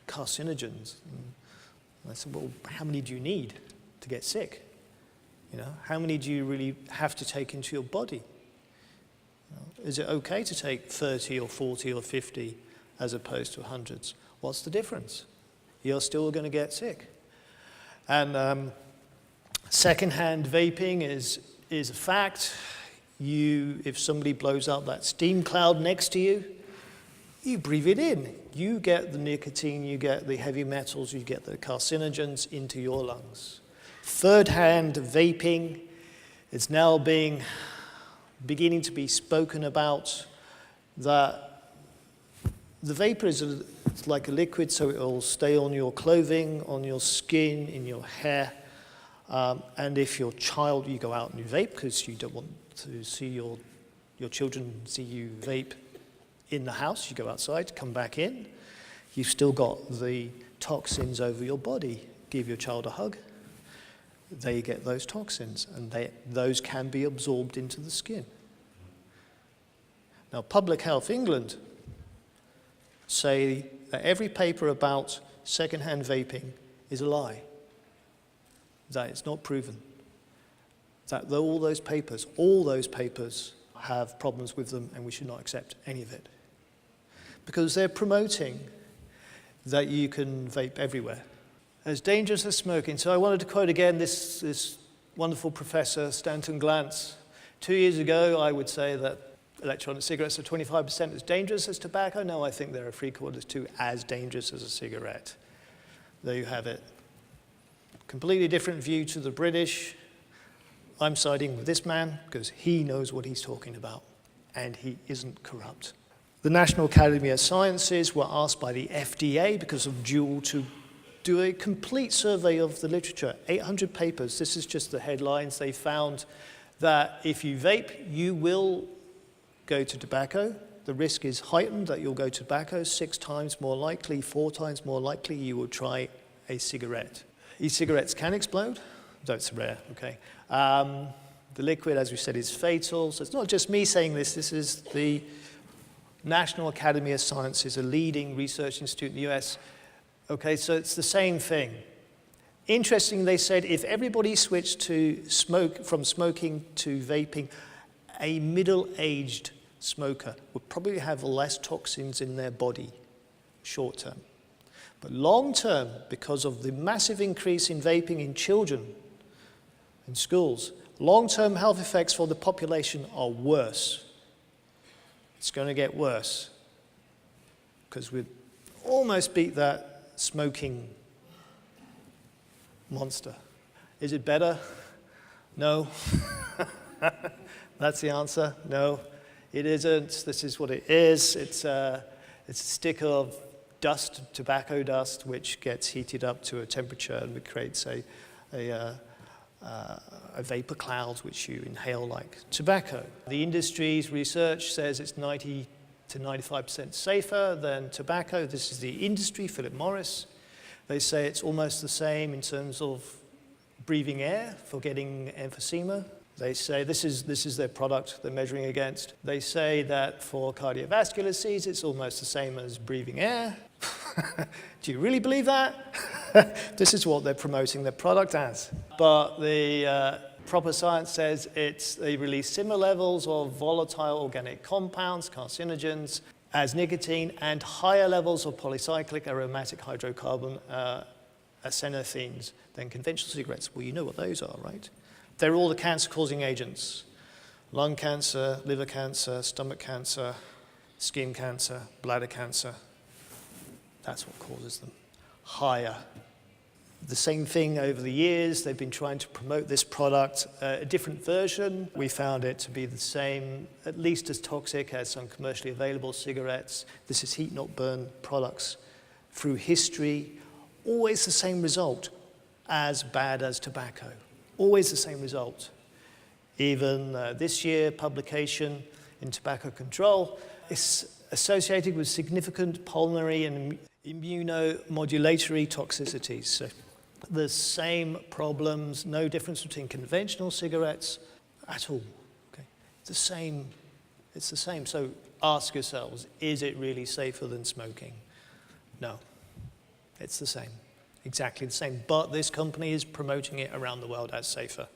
carcinogens. And I said, well, how many do you need to get sick? You know, how many do you really have to take into your body? You know, is it okay to take 30 or 40 or 50 as opposed to hundreds? What's the difference? You're still going to get sick. And secondhand vaping is a fact. If somebody blows up that steam cloud next to you, you breathe it in. You get the nicotine, you get the heavy metals, you get the carcinogens into your lungs. Third-hand vaping is now beginning to be spoken about, that the vapor it's like a liquid, so it will stay on your clothing, on your skin, in your hair. And if your child, you go out and you vape because you don't want to see your children see you vape in the house, you go outside, come back in, you've still got the toxins over your body. Give your child a hug, they get those toxins, and those can be absorbed into the skin. Now, Public Health England say that every paper about secondhand vaping is a lie, that it's not proven, that all those papers have problems with them, and we should not accept any of it. Because they're promoting that you can vape everywhere. As dangerous as smoking. So I wanted to quote again this wonderful professor, Stanton Glantz. 2 years ago, I would say that electronic cigarettes are 25% as dangerous as tobacco. Now I think they're 3/4 to as dangerous as a cigarette. There you have it. Completely different view to the British. I'm siding with this man because he knows what he's talking about, and he isn't corrupt. The National Academy of Sciences were asked by the FDA, because of Juul, to do a complete survey of the literature, 800 papers. This is just the headlines. They found that if you vape, you will go to tobacco. The risk is heightened that you'll go to tobacco, 6 times more likely, 4 times more likely you will try a cigarette. E-cigarettes can explode, though it's rare, okay. The liquid, as we said, is fatal. So it's not just me saying this. This is the National Academy of Sciences, a leading research institute in the US. Okay, so it's the same thing. Interesting, they said if everybody switched from smoking to vaping, a middle-aged smoker would probably have less toxins in their body, short term. But long term, because of the massive increase in vaping in children in schools, long-term health effects for the population are worse. It's going to get worse because we almost beat that smoking monster. Is it better? No. That's the answer. No, it isn't. This is what it is. It's a stick of dust, tobacco dust, which gets heated up to a temperature and creates a vapor cloud which you inhale like tobacco. The industry's research says it's 90 to 95% safer than tobacco. This is the industry, Philip Morris. They say it's almost the same in terms of breathing air for getting emphysema. They say this is their product they're measuring against. They say that for cardiovascular disease, it's almost the same as breathing air. Do you really believe that? This is what they're promoting their product as. But the proper science says they release similar levels of volatile organic compounds, carcinogens, as nicotine, and higher levels of polycyclic aromatic hydrocarbon acenothenes than conventional cigarettes. Well, you know what those are, right? They're all the cancer-causing agents. Lung cancer, liver cancer, stomach cancer, skin cancer, bladder cancer. That's what causes them. Higher. The same thing over the years. They've been trying to promote this product, a different version. We found it to be the same, at least as toxic as some commercially available cigarettes. This is heat-not-burn products. Through history, always the same result, as bad as tobacco. Always the same result. Even this year, publication in Tobacco Control is associated with significant pulmonary and immunomodulatory toxicities. So the same problems, no difference between conventional cigarettes at all. Okay? It's the same. So ask yourselves, is it really safer than smoking? No, it's the same, exactly the same. But this company is promoting it around the world as safer.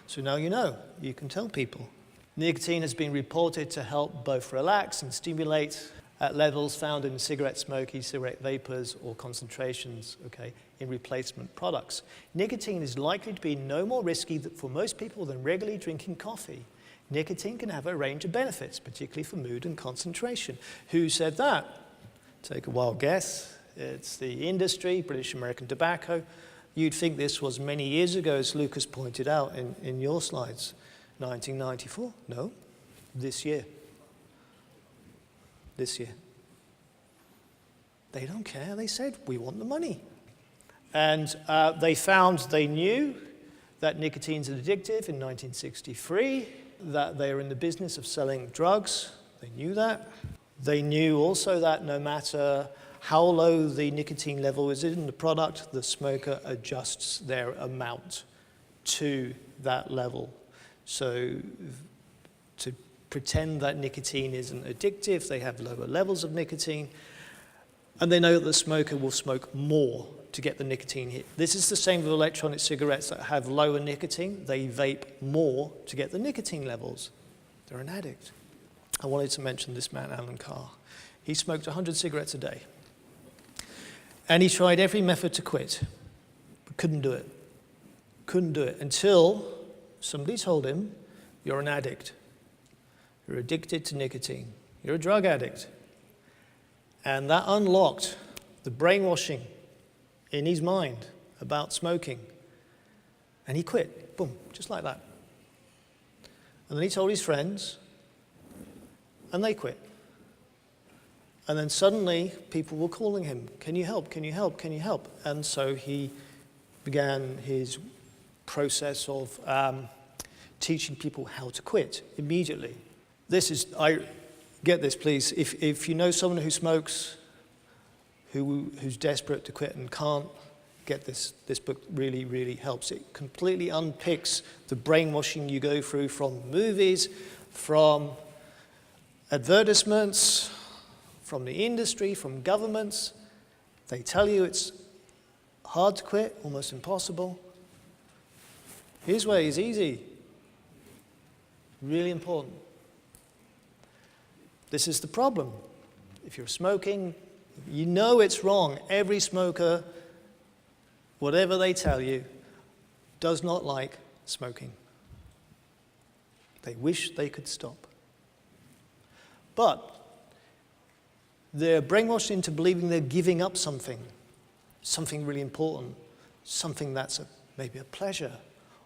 So now you can tell people. Nicotine has been reported to help both relax and stimulate at levels found in cigarette smoke, e-cigarette vapors, or concentrations, in replacement products. Nicotine is likely to be no more risky for most people than regularly drinking coffee. Nicotine can have a range of benefits, particularly for mood and concentration. Who said that? Take a wild guess. It's the industry, British American Tobacco. You'd think this was many years ago, as Lucas pointed out in your slides. 1994? No, this year. This year. They don't care. They said, we want the money. And they knew that nicotine's addictive in 1963, that they are in the business of selling drugs. They knew that. They knew also that no matter how low the nicotine level is in the product, the smoker adjusts their amount to that level. So to pretend that nicotine isn't addictive, they have lower levels of nicotine, and they know that the smoker will smoke more to get the nicotine hit. This is the same with electronic cigarettes that have lower nicotine. They vape more to get the nicotine levels. They're an addict. I wanted to mention this man, Alan Carr. He smoked 100 cigarettes a day. And he tried every method to quit, but couldn't do it. Couldn't do it until somebody told him, you're an addict. You're addicted to nicotine. You're a drug addict. And that unlocked the brainwashing in his mind about smoking. And he quit, boom, just like that. And then he told his friends, and they quit. And then suddenly, people were calling him, can you help, can you help, can you help? And so he began his process of teaching people how to quit immediately. Get this please, if you know someone who smokes, who's desperate to quit and can't, get this book really, really helps. It completely unpicks the brainwashing you go through from movies, from advertisements, from the industry, from governments. They tell you it's hard to quit, almost impossible. His way is easy. Really important. This is the problem. If you're smoking, you know it's wrong. Every smoker, whatever they tell you, does not like smoking. They wish they could stop. But they're brainwashed into believing they're giving up something really important, something that's maybe a pleasure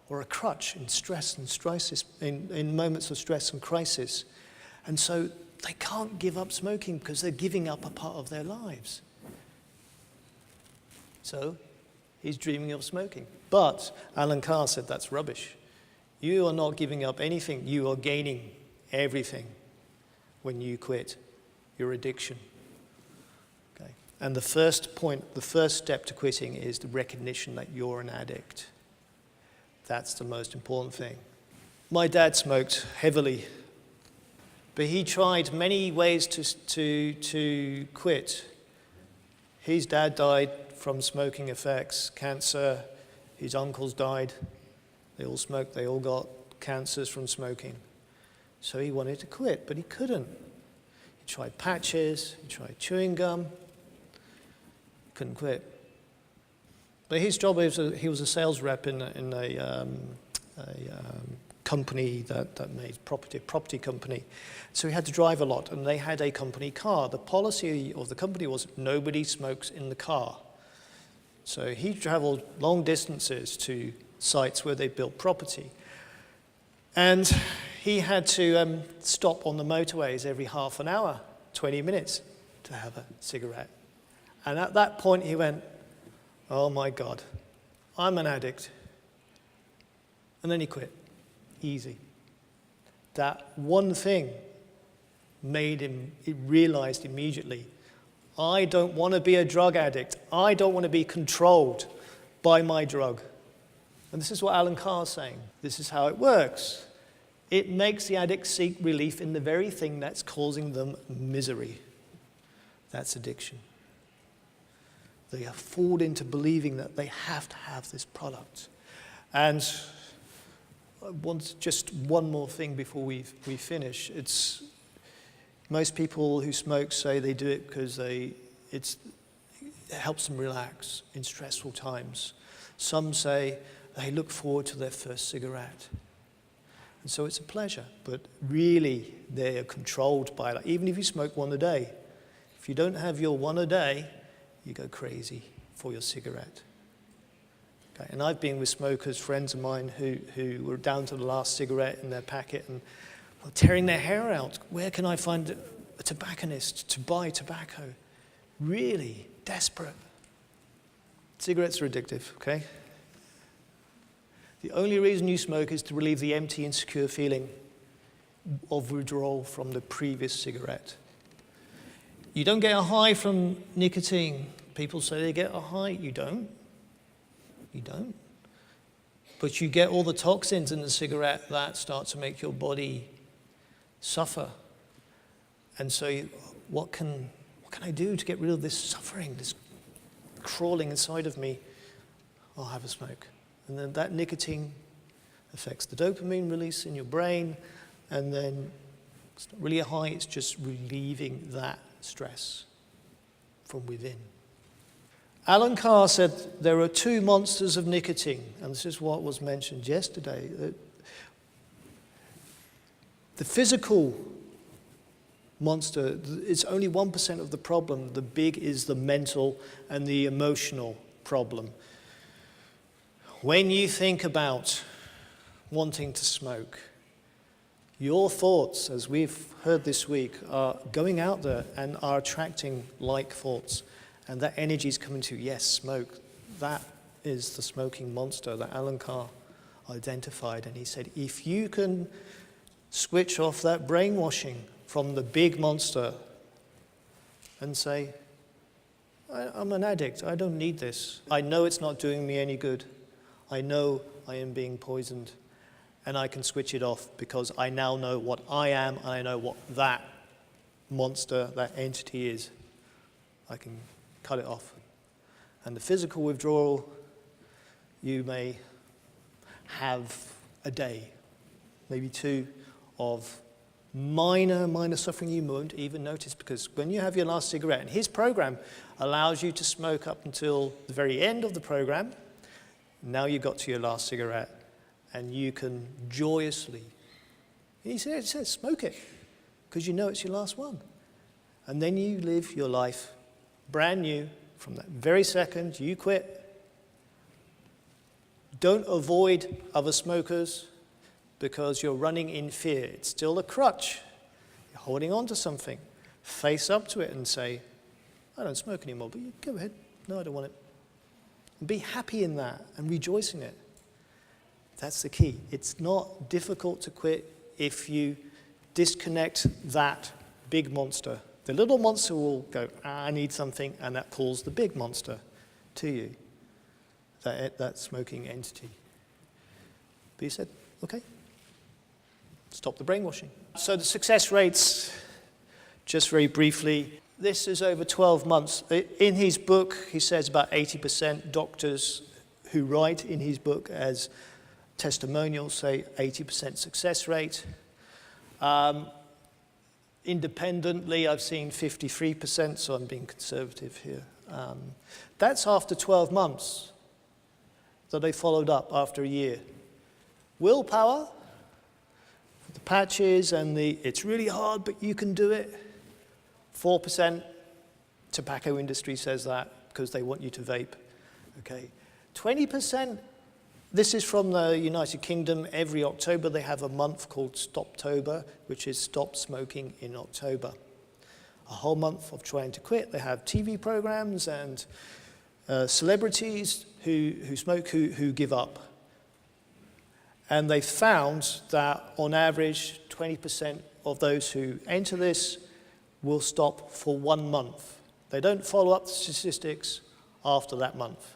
or a crutch in stress and crisis, in moments of stress and crisis. And so they can't give up smoking because they're giving up a part of their lives. So he's dreaming of smoking. But Alan Carr said that's rubbish. You are not giving up anything. You are gaining everything when you quit. your addiction. Okay? And the first step to quitting is the recognition that you're an addict. That's the most important thing. My dad smoked heavily, but he tried many ways to quit. His dad died from smoking effects, cancer. His uncles died. They all smoked. They all got cancers from smoking. So he wanted to quit, but he couldn't. He tried patches. He tried chewing gum. Couldn't quit. But his job was he was a sales rep in a company that made property company. So he had to drive a lot, and they had a company car. The policy of the company was nobody smokes in the car. So he traveled long distances to sites where they built property. And he had to stop on the motorways every half an hour, 20 minutes, to have a cigarette. And at that point he went, oh my God, I'm an addict. And then he quit. Easy. That one thing made him, he realized immediately, I don't want to be a drug addict. I don't want to be controlled by my drug. And this is what Alan Carr is saying. This is how it works. It makes the addict seek relief in the very thing that's causing them misery. That's addiction. They are fooled into believing that they have to have this product. And I want just one more thing before we finish. It's most people who smoke say they do it because it helps them relax in stressful times. Some say they look forward to their first cigarette. And so it's a pleasure, but really they are controlled by that. Even if you smoke one a day, if you don't have your one a day, you go crazy for your cigarette. Okay? And I've been with smokers, friends of mine, who were down to the last cigarette in their packet and were tearing their hair out. Where can I find a tobacconist to buy tobacco? Really desperate. Cigarettes are addictive, okay? The only reason you smoke is to relieve the empty, insecure feeling of withdrawal from the previous cigarette. You don't get a high from nicotine. People say they get a high. You don't. You don't. But you get all the toxins in the cigarette that start to make your body suffer. And so what can I do to get rid of this suffering, this crawling inside of me? I'll have a smoke. And then that nicotine affects the dopamine release in your brain, and then it's not really a high, it's just relieving that stress from within. Alan Carr said there are two monsters of nicotine, and this is what was mentioned yesterday. The physical monster is only 1% of the problem. The big is the mental and the emotional problem. When you think about wanting to smoke, your thoughts, as we've heard this week, are going out there and are attracting like thoughts. And that energy is coming to, yes, smoke. That is the smoking monster that Alan Carr identified. And he said, if you can switch off that brainwashing from the big monster and say, I'm an addict, I don't need this. I know it's not doing me any good. I know I am being poisoned, and I can switch it off because I now know what I am and I know what that monster, that entity is. I can cut it off. And the physical withdrawal, you may have a day, maybe two, of minor suffering you won't even notice, because when you have your last cigarette, and his program allows you to smoke up until the very end of the program. Now you got to your last cigarette, and you can joyously, he says smoke it, because you know it's your last one. And then you live your life brand new from that very second you quit. Don't avoid other smokers because you're running in fear. It's still a crutch. You're holding on to something. Face up to it and say, I don't smoke anymore, but you go ahead. No, I don't want it. And be happy in that and rejoice in it. That's the key. It's not difficult to quit if you disconnect that big monster The little monster will go, I need something, and that pulls the big monster to you, that smoking entity. But he said, okay, stop the brainwashing. So the success rates, just very briefly, this is over 12 months. In his book, he says about 80% doctors who write in his book as testimonials say 80% success rate. Independently, I've seen 53%, so I'm being conservative here. That's after 12 months that they followed up after a year. Willpower, the patches and it's really hard, but you can do it. 4%, tobacco industry says that because they want you to vape. Okay, 20%, this is from the United Kingdom. Every October they have a month called Stoptober, which is Stop Smoking in October. A whole month of trying to quit. They have TV programs and celebrities who smoke, who give up. And they found that on average, 20% of those who enter this will stop for 1 month. They don't follow up the statistics after that month.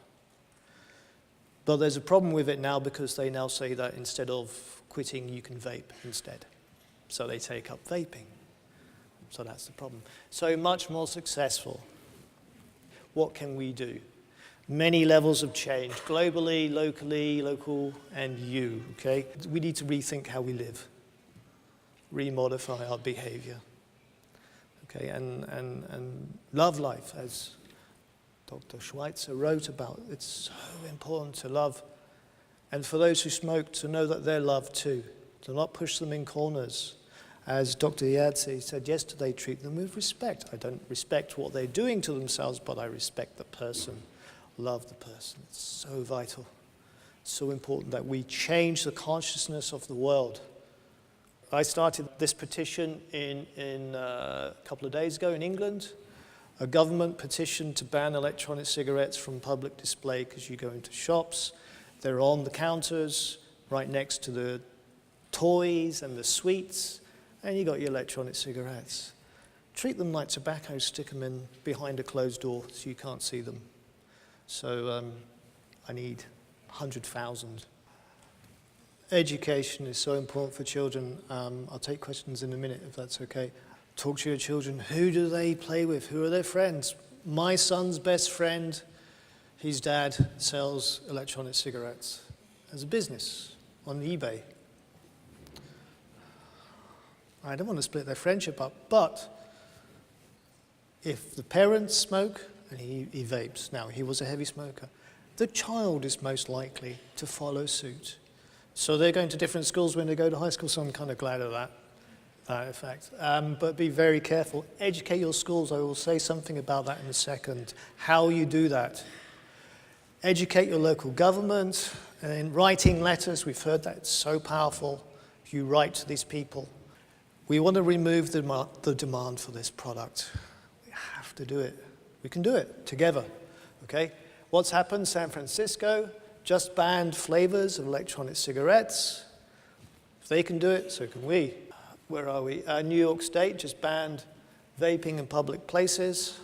But there's a problem with it now because they now say that instead of quitting, you can vape instead. So they take up vaping. So that's the problem. So much more successful. What can we do? Many levels of change, globally, locally, local, and you, okay? We need to rethink how we live, remodify our behavior, okay? And love life, as Dr. Schweitzer wrote about. It's so important to love. And for those who smoke, to know that they're loved too. To not push them in corners. As Dr. Iadze said yesterday, treat them with respect. I don't respect what they're doing to themselves, but I respect the person, love the person. It's so vital. So important that we change the consciousness of the world. I started this petition in a couple of days ago in England. A government petition to ban electronic cigarettes from public display because you go into shops, they're on the counters right next to the toys and the sweets, and you got your electronic cigarettes. Treat them like tobacco, stick them in behind a closed door so you can't see them. So I need 100,000. Education is so important for children. I'll take questions in a minute if that's okay. Talk to your children. Who do they play with? Who are their friends? My son's best friend, his dad sells electronic cigarettes as a business on eBay. I don't want to split their friendship up, but if the parents smoke and he vapes, now he was a heavy smoker, the child is most likely to follow suit. So they're going to different schools when they go to high school, so I'm kind of glad of that. Effect. But be very careful. Educate your schools. I will say something about that in a second. How you do that. Educate your local government. And in writing letters, we've heard that it's so powerful. If you write to these people, we want to remove the demand for this product. We have to do it. We can do it together. Okay? What's happened? San Francisco just banned flavors of electronic cigarettes. If they can do it, so can we. Where are we? New York State just banned vaping in public places.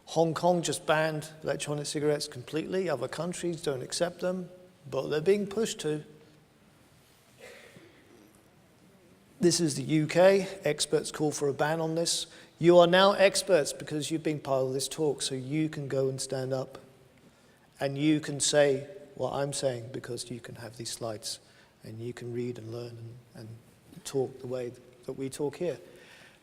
Hong Kong just banned electronic cigarettes completely. Other countries don't accept them, but they're being pushed to. This is the UK. Experts call for a ban on this. You are now experts because you've been part of this talk, so you can go and stand up. And you can say what I'm saying because you can have these slides and you can read and learn and talk the way that we talk here.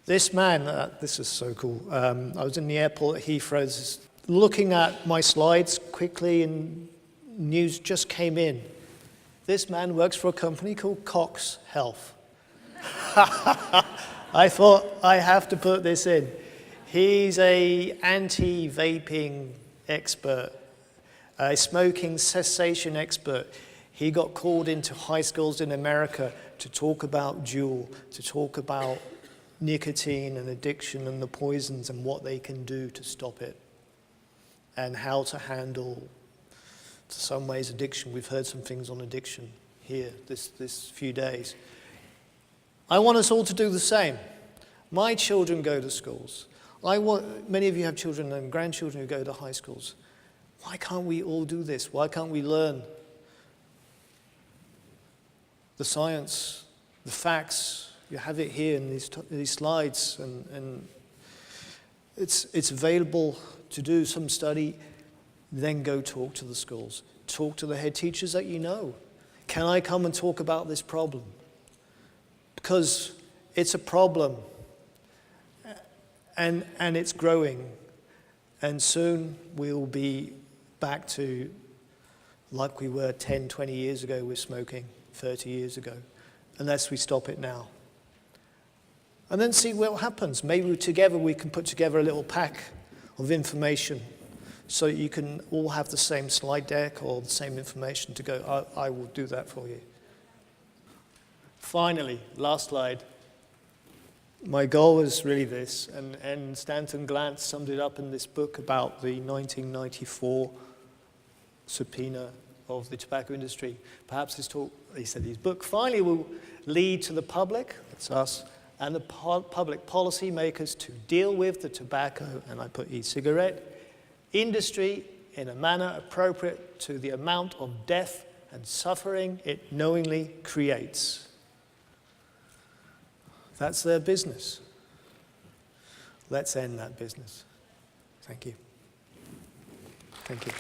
This man, this is so cool. I was in the airport at Heathrow, looking at my slides quickly, and news just came in. This man works for a company called Cox Health. I thought I have to put this in. He's a anti-vaping expert, a smoking cessation expert. He got called into high schools in America to talk about Juul, to talk about nicotine and addiction and the poisons and what they can do to stop it and how to handle, to some ways, addiction. We've heard some things on addiction here this few days. I want us all to do the same. My children go to schools. Many of you have children and grandchildren who go to high schools. Why can't we all do this? Why can't we learn the science, the facts? You have it here in these slides, and it's available to do some study. Then go talk to the schools. Talk to the head teachers that you know. Can I come and talk about this problem? Because it's a problem, and it's growing, and soon we'll be back to like we were 10, 20 years ago with smoking, 30 years ago, unless we stop it now. And then see what happens. Maybe together we can put together a little pack of information so you can all have the same slide deck or the same information to go. I will do that for you. Finally, last slide. My goal was really this, and Stanton Glantz summed it up in this book about the 1994 subpoena of the tobacco industry. Perhaps this talk, he said, his book finally will lead to the public, that's us, and the public policy makers to deal with the tobacco, and I put e-cigarette, industry in a manner appropriate to the amount of death and suffering it knowingly creates. That's their business. Let's end that business. Thank you. Thank you.